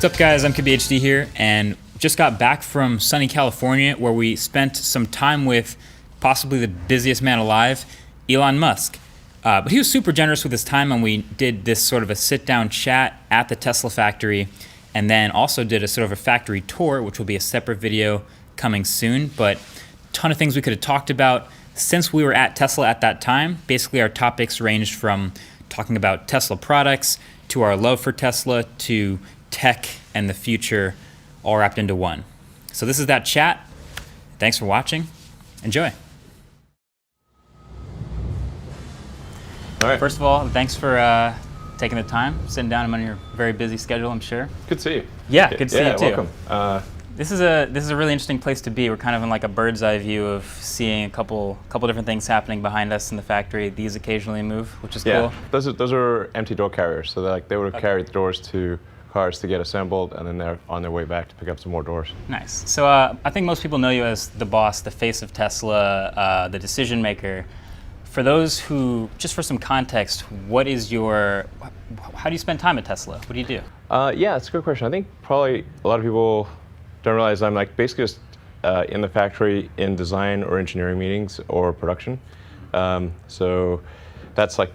What's up, guys? I'm KBHD here, and just got back from sunny California, where we spent some time with possibly the busiest man alive, Elon Musk. But he was super generous with his time, and we did this sort of a sit-down chat at the Tesla factory, and then also did a sort of a factory tour, which will be a separate video coming soon. But a ton of things we could have talked about since we were at Tesla at that time. Basically, our topics ranged from talking about Tesla products to our love for Tesla to tech and the future, all wrapped into one. So this is that chat. Thanks for watching. Enjoy. All right. First of all, thanks for taking the time, sitting down. I'm on your very busy schedule, I'm sure. Good to see you. Yeah, good to see you too. Welcome. This is a really interesting place to be. We're kind of in like a bird's eye view of seeing a couple different things happening behind us in the factory. These occasionally move, which is cool. Those are empty door carriers. So they would have carried the doors to cars to get assembled, and then they're on their way back to pick up some more doors. Nice. So I think most people know you as the boss, the face of Tesla, the decision maker. For those who, just for some context, how do you spend time at Tesla? What do you do? Yeah, it's a good question. I think probably a lot of people don't realize I'm like basically just in the factory in design or engineering meetings or production. So that's like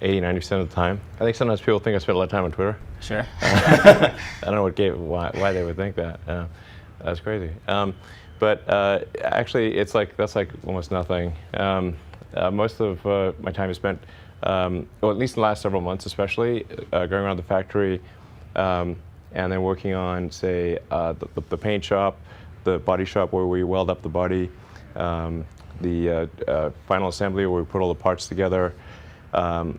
80-90% of the time. I think sometimes people think I spend a lot of time on Twitter. Sure. I don't know why they would think that. That's crazy. But actually, that's like almost nothing. Most of my time is spent, well, at least in the last several months, especially going around the factory, and then working on, say, the paint shop, the body shop where we weld up the body, the final assembly where we put all the parts together, and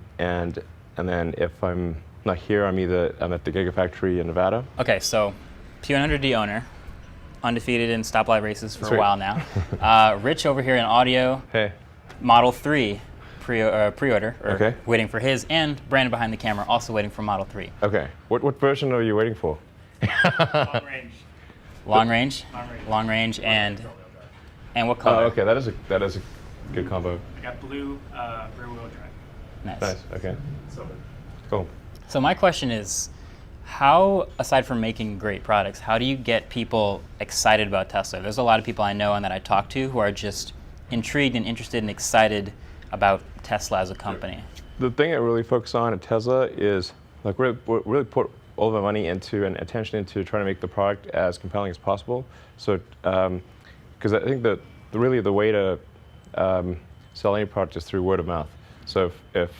then if I'm not here, I'm at the Gigafactory in Nevada. Okay, so P100D owner, undefeated in stoplight races for a while now. Rich over here in audio. Hey. Model 3 pre-order, okay. Waiting for his, and Brandon behind the camera also waiting for Model 3. Okay. What version are you waiting for? Long range. Long range. Long range, and what color? Oh, okay. That is a good combo. I got blue rear wheel drive. Nice. Okay. Silver. Cool. So my question is, how, aside from making great products, how do you get people excited about Tesla? There's a lot of people I know and that I talk to who are just intrigued and interested and excited about Tesla as a company. The thing I really focus on at Tesla is like we really put all of our money into and attention into trying to make the product as compelling as possible. So, because I think that really the way to sell any product is through word of mouth. So if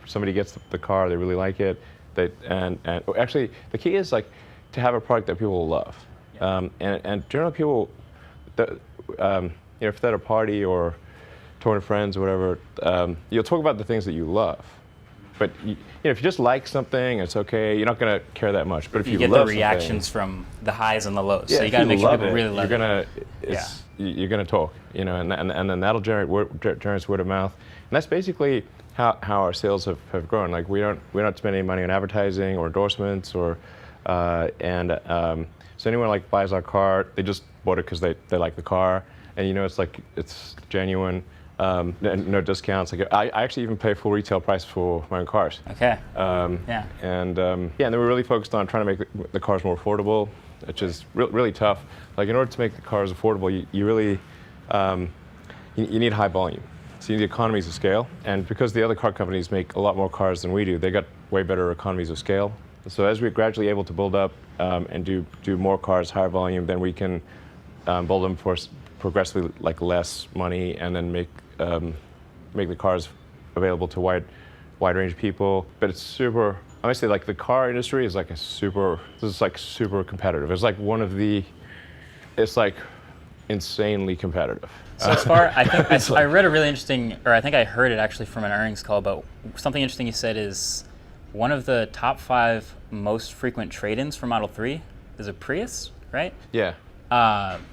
somebody gets the car, they really like it, and actually the key is like to have a product that people will love. Yeah. And generally people, if they're at a party or talking to friends or whatever, you'll talk about the things that you love. But if you just like something, it's okay. You're not going to care that much. But if you get love the reactions from the highs and the lows, yeah, so you got to make sure people really love it. You're gonna talk, and then that'll generate word of mouth, and that's basically how our sales have grown. Like we don't spend any money on advertising or endorsements or so anyone like buys our car, they just bought it because they like the car, and it's genuine. No discounts. Like I actually even pay full retail price for my own cars. Okay. Yeah. And then we're really focused on trying to make the cars more affordable, which is really tough. Like in order to make the cars affordable, you really you need high volume. So you need economies of scale. And because the other car companies make a lot more cars than we do, they got way better economies of scale. So as we're gradually able to build up and do more cars, higher volume, then we can build them for progressively like less money, and then make the cars available to wide range of people. But it's super. Honestly, like the car industry is like super competitive. It's like it's like insanely competitive. So as far, I think I read a really interesting, or I think I heard it actually from an earnings call, but something interesting you said is one of the top 5 most frequent trade-ins for Model 3 is a Prius, right? Yeah.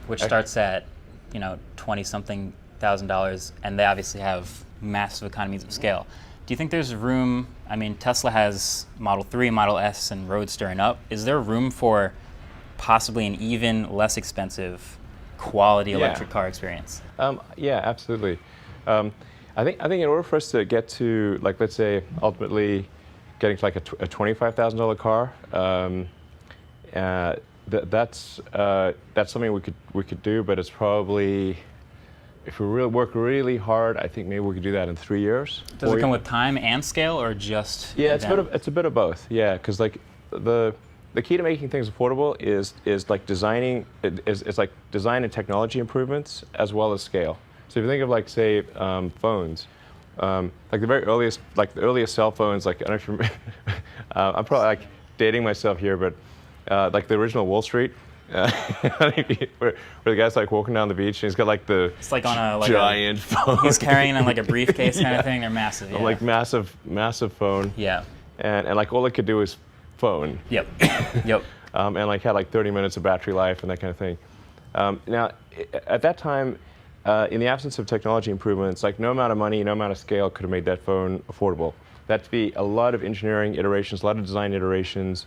Which starts at $20-something thousand, and they obviously have massive economies of scale. Do you think there's room? I mean, Tesla has Model 3, Model S, and Roadster and up. Is there room for possibly an even less expensive quality electric car experience? Yeah, absolutely. I think in order for us to get to, like, let's say ultimately getting to like a $25,000 car. That's something we could do, but it's probably, if we really work really hard, I think maybe we could do that in 3 years. Does it come with time and scale, or just? Yeah, it's a bit of both. Yeah, because like the key to making things affordable is like designing. It's like design and technology improvements as well as scale. So if you think of like say phones, like the earliest cell phones, like I don't know if you remember, I'm probably like dating myself here, but like the original Wall Street. Where the guy's like walking down the beach and he's got like the it's like on a giant phone. He's carrying on like a briefcase kind of thing. They're massive. Yeah. Like massive phone. Yeah. And like all it could do is phone. Yep. Yep. And like had like 30 minutes of battery life and that kind of thing. Now, at that time, in the absence of technology improvements, like no amount of money, no amount of scale could have made that phone affordable. That'd be a lot of engineering iterations, a lot of design iterations.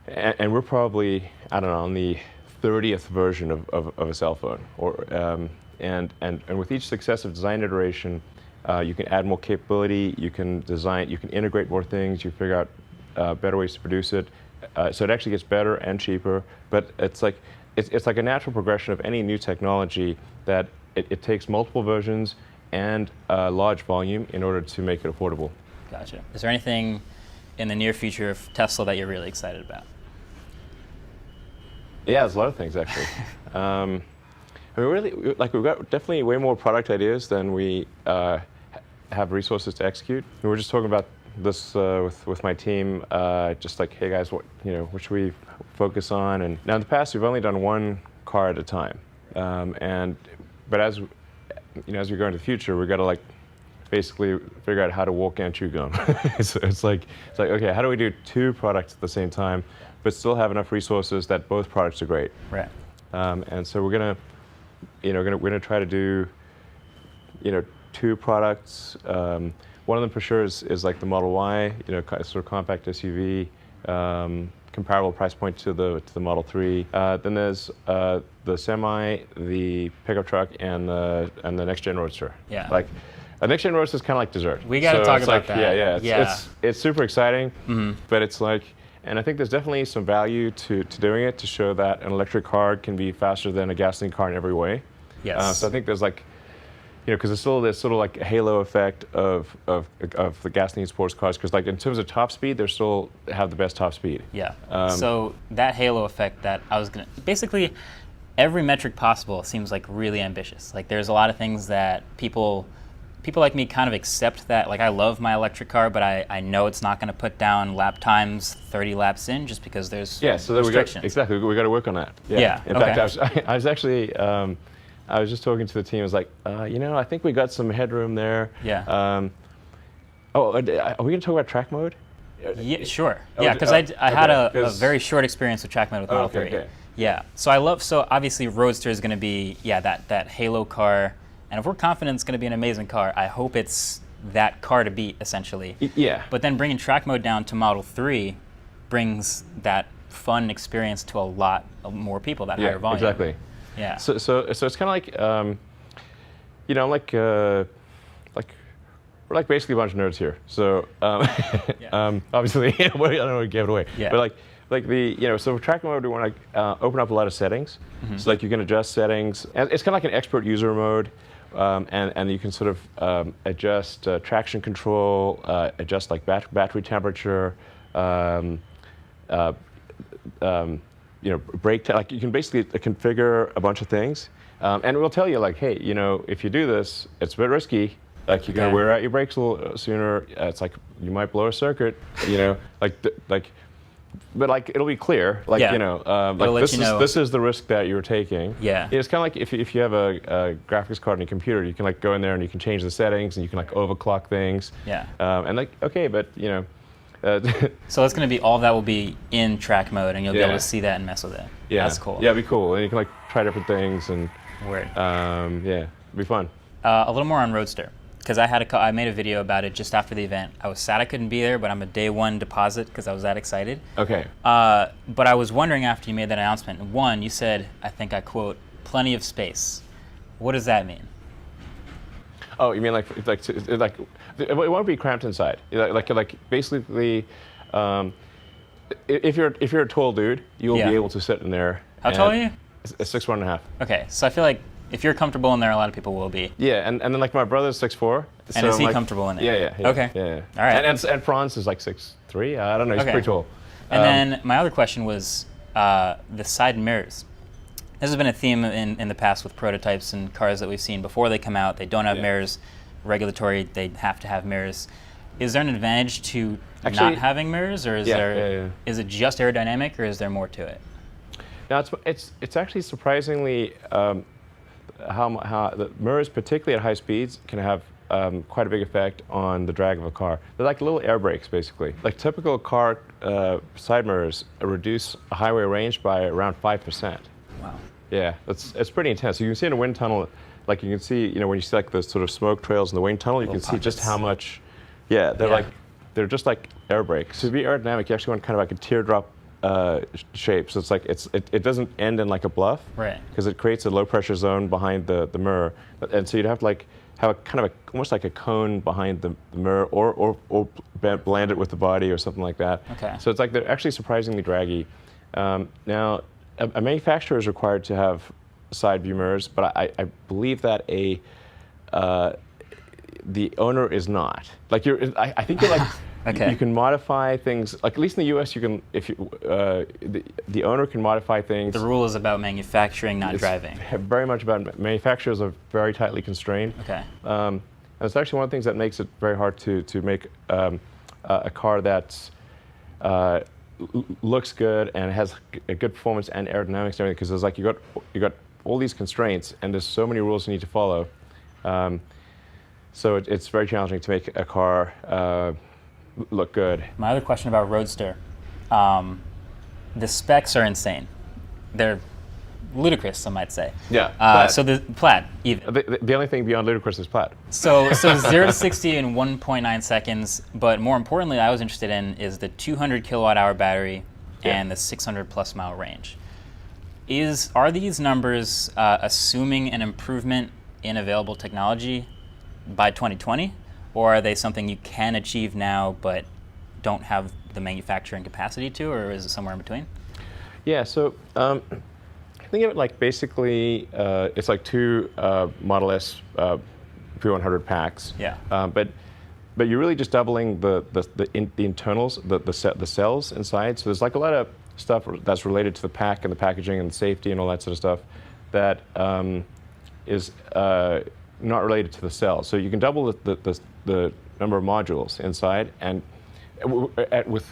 And we're probably, I don't know, on the 30th version of a cell phone. And with each successive design iteration, you can add more capability, you can integrate more things, you figure out better ways to produce it. So it actually gets better and cheaper. But it's like a natural progression of any new technology that it takes multiple versions and large volume in order to make it affordable. Gotcha. Is there anything in the near future of Tesla that you're really excited about? Yeah, there's a lot of things actually. I mean, we've got definitely way more product ideas than we have resources to execute. We were just talking about this with my team, just like, hey guys, what should we focus on? And now in the past, we've only done one car at a time. But as we go into the future, we've got to like basically figure out how to walk and chew gum. it's like okay, how do we do two products at the same time, but still have enough resources that both products are great? Right. And so we're gonna try to do two products. One of them for sure is like the Model Y, sort of compact SUV, comparable price point to the Model 3. Then there's the Semi, the pickup truck, and the next gen Roadster. Yeah. Like a next gen Roadster is kind of like dessert. We got to talk about like, that. Yeah. It's super exciting, but it's like, and I think there's definitely some value to doing it to show that an electric car can be faster than a gasoline car in every way. Yes. So I think there's like, because there's sort of like a halo effect of the gasoline sports cars, because like in terms of top speed, they still have the best top speed. Yeah. So that halo effect that I was gonna, basically every metric possible seems like really ambitious. Like there's a lot of things that people like me kind of accept that, like I love my electric car, but I know it's not gonna put down lap times 30 laps in just because there's restrictions. We got to work on that. Yeah. In fact, I was actually, I was just talking to the team. I was like, I think we got some headroom there. Yeah. Are we going to talk about track mode? Yeah, sure. Yeah, because I had a very short experience with track mode with Model 3. Okay. Yeah. So obviously Roadster is going to be, that halo car. And if we're confident it's going to be an amazing car, I hope it's that car to beat, essentially. Yeah. But then bringing track mode down to Model 3 brings that fun experience to a lot more people, that higher volume. Exactly. Yeah. So it's kind of like, we're like basically a bunch of nerds here. So obviously, I don't want to give it away. Yeah. But so for track mode, we want to open up a lot of settings. So like you can adjust settings. And it's kind of like an expert user mode. And you can sort of adjust traction control, adjust like battery temperature, brake. Like you can basically configure a bunch of things, and we'll tell you like, hey, if you do this, it's a bit risky. Like you're gonna wear out your brakes a little sooner. It's like you might blow a circuit. But like it'll be clear, like this is the risk that you're taking. Yeah. It's kind of like if you have a graphics card in a computer, you can like go in there and you can change the settings and you can like overclock things. Yeah. And like but So it's going to be, all of that will be in track mode, and you'll be able to see that and mess with it. Yeah. That's cool. Yeah, it'd be cool, and you can like try different things and. Word. It'd be fun. A little more on Roadster, because I made a video about it just after the event. I was sad I couldn't be there, but I'm a day one deposit because I was that excited. Okay. But I was wondering after you made that announcement, one, you said, I think I quote, plenty of space. What does that mean? Oh, you mean like it won't be cramped inside. Like basically, if you're a tall dude, you'll be able to sit in there. How tall are you? 6'1.5". Okay, so I feel like if you're comfortable in there, a lot of people will be. Yeah, and then like my brother's 6'4". And is he comfortable in it? Yeah. Okay. Yeah. All right. And Franz is like 6'3". I don't know. He's pretty tall. And then my other question was the side mirrors. This has been a theme in the past with prototypes and cars that we've seen before they come out. They don't have mirrors. Regulatory, they have to have mirrors. Is there an advantage to not having mirrors, or is is it just aerodynamic, or is there more to it? Now it's actually surprisingly how the mirrors, particularly at high speeds, can have quite a big effect on the drag of a car. They're like little air brakes, basically. Like typical car side mirrors reduce a highway range by around 5%. Wow. Yeah, it's pretty intense. So you can see in a wind tunnel, like you can see, when you see like the sort of smoke trails in the wind tunnel, you can see just how much. Yeah, they're just like air brakes. To be aerodynamic, you actually want kind of like a teardrop shape. So it's like it doesn't end in like a bluff, right? Because it creates a low pressure zone behind the mirror, and so you'd have to like have a kind of almost like a cone behind the mirror, or blend it with the body or something like that. Okay. So it's like they're actually surprisingly draggy. Now, a manufacturer is required to have side view mirrors, but I believe that the owner is not. Like I think you're like. Okay. You can modify things, like at least in the U.S. you can, if you, the owner can modify things. The rule is about manufacturing, not driving. Very much about manufacturers are very tightly constrained. Okay. And it's actually one of the things that makes it very hard to make a car that looks good and has a good performance and aerodynamics and everything, because there's like you got all these constraints and there's so many rules you need to follow. So it's very challenging to make a car look good. My other question about Roadster, the specs are insane. They're ludicrous, some might say. Yeah. So the Plaid, even. The only thing beyond ludicrous is Plaid. So 0 to 60 in 1.9 seconds, but more importantly, I was interested in is the 200 kilowatt hour battery and the 600 plus mile range. Are these numbers assuming an improvement in available technology by 2020? Or are they something you can achieve now but don't have the manufacturing capacity to, or is it somewhere in between? Yeah, so think of it like basically it's like two Model S P100 packs. Yeah. But you're really just doubling the internals, the cells inside. So there's like a lot of stuff that's related to the pack and the packaging and the safety and all that sort of stuff that is not related to the cells. So you can double the number of modules inside, and it would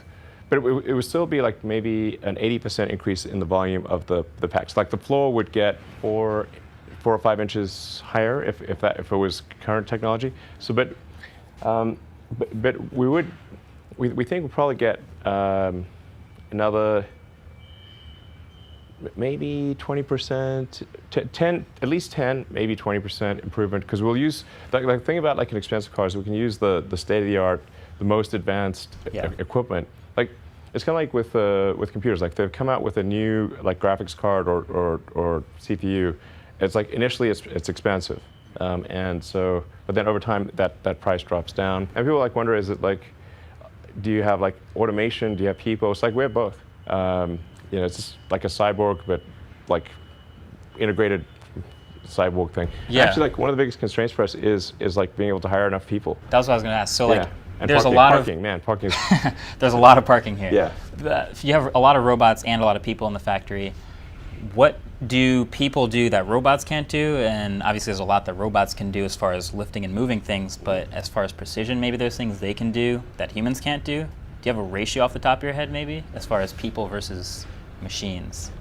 still be like maybe an 80% increase in the volume of the packs. Like the floor would get 4 or 5 inches higher if it was current technology. So, but we think we'll probably get another maybe 20%, 10, at least 10, maybe 20% improvement, because we'll use, the thing about like an expensive car is we can use the state-of-the-art, the most advanced equipment. Like, it's kind of like with computers, like they've come out with a new like graphics card or CPU. It's like initially it's expensive, and so, but then over time that price drops down. And people like wonder, is it like, do you have like automation? Do you have people? It's like we have both. It's just like a cyborg, but like integrated cyborg thing. Yeah. Actually, like one of the biggest constraints for us is like being able to hire enough people. That's what I was going to ask. So like, and there's parking, a lot parking, of man, parking. there's a lot of parking here. Yeah. If you have a lot of robots and a lot of people in the factory, what do people do that robots can't do? And obviously, there's a lot that robots can do as far as lifting and moving things. But as far as precision, maybe there's things they can do that humans can't do. Do you have a ratio off the top of your head, maybe, as far as people versus machines?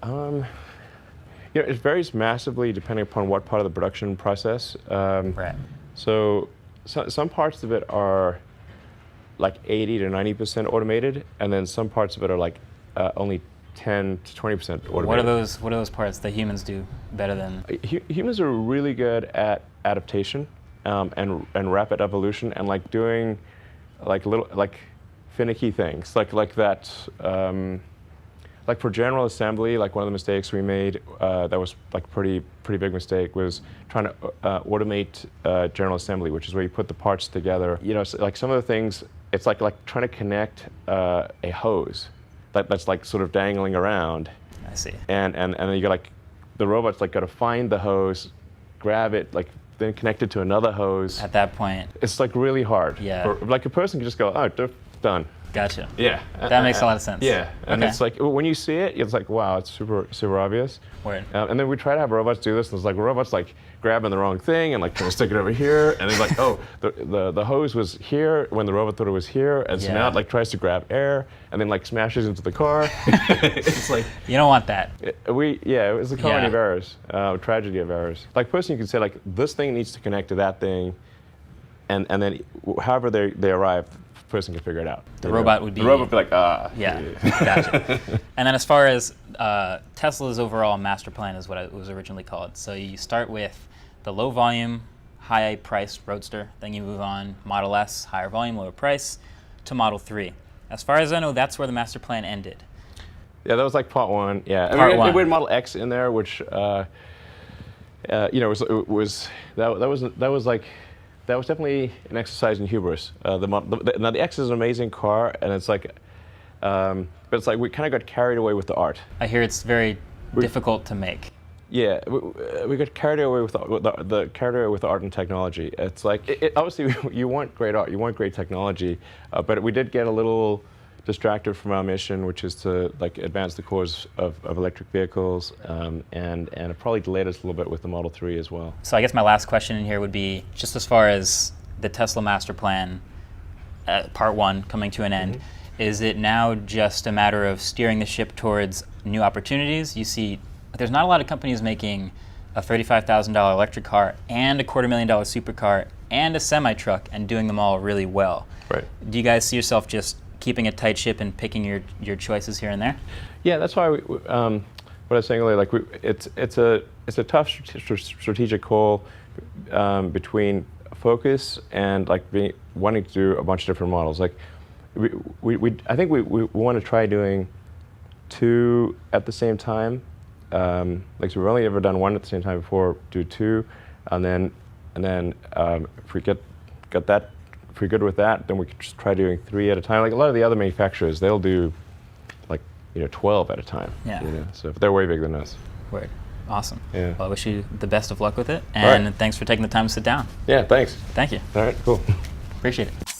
It varies massively depending upon what part of the production process. Right. So some parts of it are like 80 to 90% automated, and then some parts of it are like only 10 to 20% automated. What are those parts that humans do better than? Humans are really good at adaptation and rapid evolution, and like doing like little like finicky things like that. like for general assembly, like one of the mistakes we made that was like pretty big mistake was trying to automate general assembly, which is where you put the parts together. You know, so like some of the things, it's like trying to connect a hose that's like sort of dangling around. I see. And then you got like the robot's like got to find the hose, grab it, like then connect it to another hose. At that point, it's like really hard. Yeah. Like a person can just go, oh, done. Gotcha. Yeah. That makes a lot of sense. Yeah. And Okay. it's like when you see it, it's like, wow, it's super obvious. Word. And then we try to have robots do this, and it's like robots like grabbing the wrong thing and like trying to stick it over here, and then like, oh, the hose was here when the robot thought it was here, and so now it like tries to grab air and then like smashes into the car. It's like You don't want that. it was a comedy of errors, tragedy of errors. Like person, you can say like this thing needs to connect to that thing, and then however they arrive, the person can figure it out. The robot would be. The robot would be like, ah. Yeah, gotcha. And then as far as Tesla's overall master plan is what it was originally called. So you start with the low volume, high price Roadster, then you move on Model S, higher volume, lower price, to Model 3. As far as I know, that's where the master plan ended. Yeah, that was like part one. Yeah, Part one. We had Model X in there, which that was definitely an exercise in hubris. Now the X is an amazing car, and it's like, but it's like we kind of got carried away with the art. I hear it's very difficult to make. Yeah, we got carried away with the art and technology. It's like obviously you want great art, you want great technology, but we did get a little distracted from our mission, which is to like advance the cause of electric vehicles, and it probably delayed us a little bit with the Model 3 as well. So I guess my last question in here would be, just as far as the Tesla master plan, part one coming to an end, is it now just a matter of steering the ship towards new opportunities? You see, there's not a lot of companies making a $35,000 electric car and a $250,000 supercar and a semi-truck and doing them all really well. Right. Do you guys see yourself just keeping a tight ship and picking your choices here and there? Yeah, that's why what I was saying earlier, like it's a tough strategic call between focus and like wanting to do a bunch of different models. Like I think we want to try doing two at the same time. Like so we've only ever done one at the same time before. Do two, and then if we get that. If we're good with that, then we can just try doing 3 at a time. Like a lot of the other manufacturers, they'll do like 12 at a time. Yeah. So they're way bigger than us. Word. Awesome. Yeah. Well, I wish you the best of luck with it, and thanks for taking the time to sit down. Yeah, thanks. Thank you. All right, cool. Appreciate it.